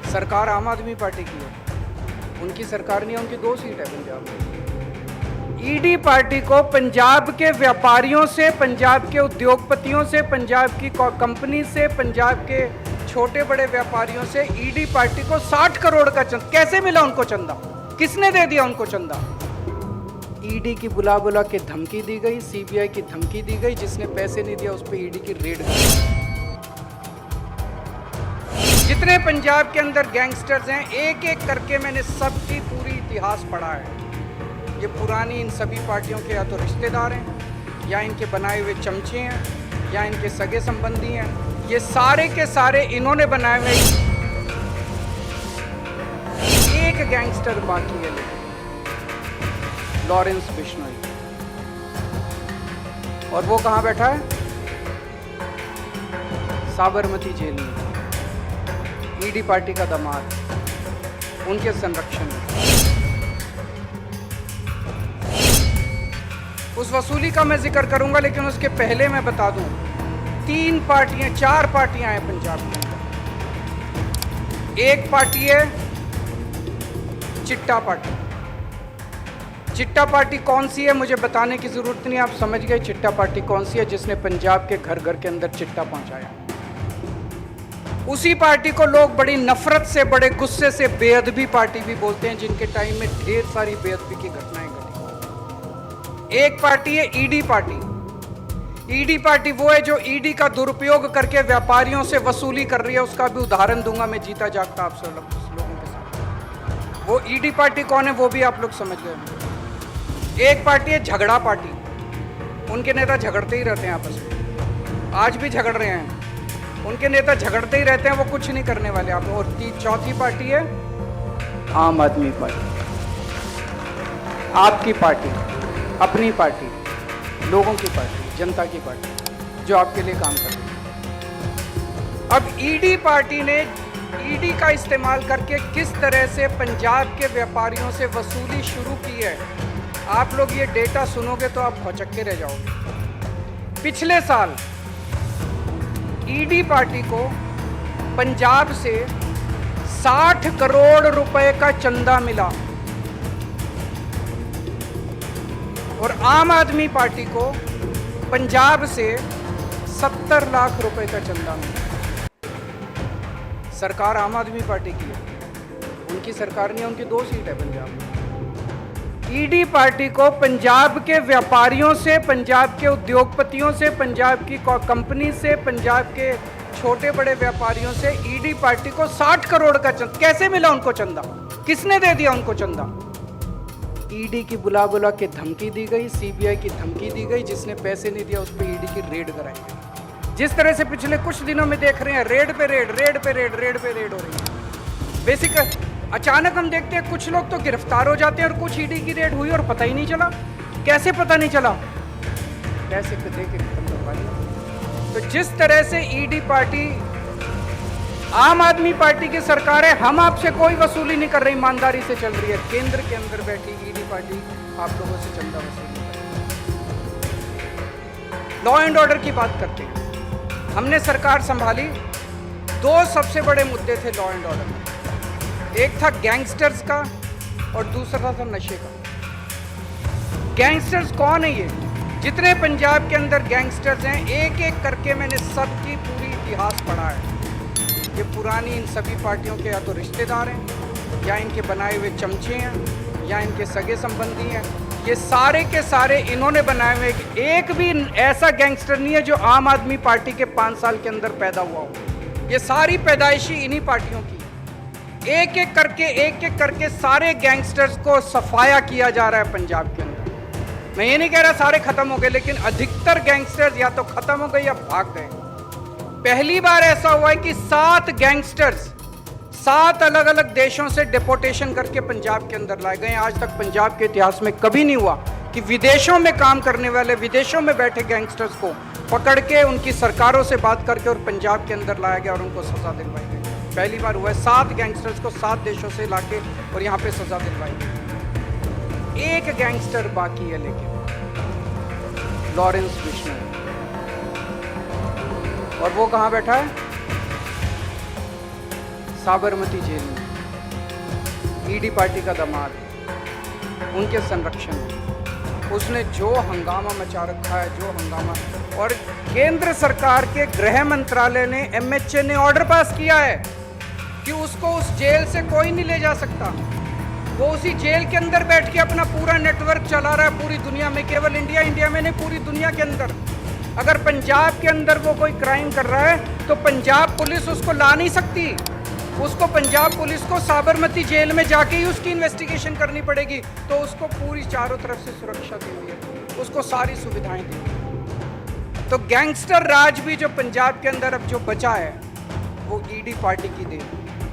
सरकार आम आदमी पार्टी की है, उनकी सरकार नहीं है, उनकी 2 सीट है पंजाब में। ईडी पार्टी को पंजाब के व्यापारियों से, पंजाब के उद्योगपतियों से, पंजाब की कंपनी से, पंजाब के छोटे बड़े व्यापारियों से ईडी पार्टी को 60 करोड़ का चंदा कैसे मिला? उनको चंदा किसने दे दिया? उनको चंदा ईडी की बुला बुला के धमकी दी गई, सीबीआई की धमकी दी गई, जिसने पैसे नहीं दिया उस पर ईडी की रेड की। जितने पंजाब के अंदर गैंगस्टर्स हैं, एक एक करके मैंने सबकी पूरी इतिहास पढ़ा है। ये पुरानी इन सभी पार्टियों के या तो रिश्तेदार हैं, या इनके बनाए हुए चमचे हैं, या इनके सगे संबंधी हैं। ये सारे के सारे इन्होंने बनाए हुए। एक गैंगस्टर बाकी है, लॉरेंस बिश्नोई, और वो कहां बैठा है? साबरमती जेल में, ईडी पार्टी का दामाद, उनके संरक्षण में। उस वसूली का मैं जिक्र करूंगा, लेकिन उसके पहले मैं बता दूं, 4 पार्टियां हैं पंजाब में। एक पार्टी है चिट्टा पार्टी। चिट्टा पार्टी कौन सी है मुझे बताने की जरूरत नहीं, आप समझ गए चिट्टा पार्टी कौन सी है, जिसने पंजाब के घर घर के अंदर चिट्टा पहुंचाया। उसी पार्टी को लोग बड़ी नफरत से, बड़े गुस्से से बेअदबी पार्टी भी बोलते हैं, जिनके टाइम में ढेर सारी बेअदबी की घटनाएं घटी। एक पार्टी है ईडी पार्टी। ईडी पार्टी वो है जो ईडी का दुरुपयोग करके व्यापारियों से वसूली कर रही है। उसका भी उदाहरण दूंगा मैं जीता जागता आप सब लोगों के साथ। वो ईडी पार्टी कौन है वो भी आप लोग समझ गए। एक पार्टी है झगड़ा पार्टी। उनके नेता झगड़ते ही रहते हैं आपस में, आज भी झगड़ रहे हैं। उनके नेता झगड़ते ही रहते हैं, वो कुछ नहीं करने वाले आप। और चौथी पार्टी है आम आदमी पार्टी। आपकी पार्टी, अपनी पार्टी, लोगों की पार्टी, जनता की पार्टी, जो आपके लिए काम कर रही है। अब ईडी पार्टी ने ईडी का इस्तेमाल करके किस तरह से पंजाब के व्यापारियों से वसूली शुरू की है, आप लोग ये डेटा सुनोगे तो आप भौचक्के रह जाओगे। पिछले साल ईडी पार्टी को पंजाब से 60 करोड़ रुपए का चंदा मिला, और आम आदमी पार्टी को पंजाब से 70 लाख रुपए का चंदा मिला। सरकार आम आदमी पार्टी की है, उनकी सरकार नहीं है, उनकी 2 सीट है पंजाब में। ईडी पार्टी को पंजाब के व्यापारियों से, पंजाब के उद्योगपतियों से, पंजाब की कंपनी से, पंजाब के छोटे बड़े व्यापारियों से ईडी पार्टी को 60 करोड़ का चंदा कैसे मिला? उनको चंदा किसने दे दिया? उनको चंदा ईडी की बुला बुला के धमकी दी गई, सीबीआई की धमकी दी गई, जिसने पैसे नहीं दिया उस पर ईडी की रेड कराई गई। जिस तरह से पिछले कुछ दिनों में देख रहे हैं, रेड पे रेड, रेड पे रेड, रेड पे रेड हो रही है। बेसिक अचानक हम देखते हैं कुछ लोग तो गिरफ्तार हो जाते हैं, और कुछ ईडी की रेड हुई और पता ही नहीं चला। कैसे पता नहीं चला? पैसे दे के खत्म करवा दिया। तो जिस तरह से ईडी पार्टी आम आदमी पार्टी की सरकार है, हम आपसे कोई वसूली नहीं कर रही, ईमानदारी से चल रही है। केंद्र के अंदर बैठी ईडी पार्टी आप लोगों से चंदा वसूली कर रही है। लॉ एंड ऑर्डर की बात करते हैं। हमने सरकार संभाली, 2 सबसे बड़े मुद्दे थे लॉ एंड ऑर्डर में। एक था गैंगस्टर्स का और दूसरा था नशे का। गैंगस्टर्स कौन है? ये जितने पंजाब के अंदर गैंगस्टर्स हैं, एक एक करके मैंने सबकी पूरी इतिहास पढ़ा है। ये पुरानी इन सभी पार्टियों के या तो रिश्तेदार हैं, या इनके बनाए हुए चमचे हैं, या इनके सगे संबंधी हैं। ये सारे के सारे इन्होंने बनाए हुए। एक भी ऐसा गैंगस्टर नहीं है जो आम आदमी पार्टी के 5 साल के अंदर पैदा हुआ हो। ये सारी पैदाइशी इन्हीं पार्टियों की। एक एक करके सारे गैंगस्टर्स को सफाया किया जा रहा है पंजाब के अंदर। मैं ये नहीं कह रहा सारे खत्म हो गए, लेकिन अधिकतर गैंगस्टर्स या तो खत्म हो गए या भाग गए। पहली बार ऐसा हुआ है कि 7 गैंगस्टर्स 7 अलग अलग देशों से डिपोटेशन करके पंजाब के अंदर लाए गए। आज तक पंजाब के इतिहास में कभी नहीं हुआ कि विदेशों में काम करने वाले, विदेशों में बैठे गैंगस्टर्स को पकड़ के उनकी सरकारों से बात करके और पंजाब के अंदर लाया गया और उनको सजा दिलवाई गई। पहली बार हुआ है 7 गैंगस्टर्स को 7 देशों से लाके और यहाँ पे सजा दिलवाई गई। एक गैंगस्टर बाकी है, लेकिन लॉरेंस बिश्नोई, और वो कहाँ बैठा है? साबरमती जेल में ईडी पार्टी का दामाद उनके संरक्षण में उसने जो हंगामा मचा रखा है, जो हंगामा, और केंद्र सरकार के गृह मंत्रालय ने, एमएचए ने ऑर्डर पास किया है कि उसको उस जेल से कोई नहीं ले जा सकता। वो उसी जेल के अंदर बैठ के अपना पूरा नेटवर्क चला रहा है पूरी दुनिया में, केवल इंडिया में नहीं, पूरी दुनिया के अंदर। अगर पंजाब के अंदर वो कोई क्राइम कर रहा है तो पंजाब पुलिस उसको ला नहीं सकती, उसको पंजाब पुलिस को साबरमती जेल में जाके ही उसकी इन्वेस्टिगेशन करनी पड़ेगी। तो उसको पूरी चारों तरफ से सुरक्षा दी हुई है, उसको सारी सुविधाएं दी। तो गैंगस्टर राज भी जो पंजाब के अंदर अब जो बचा है वो ईडी पार्टी की देन।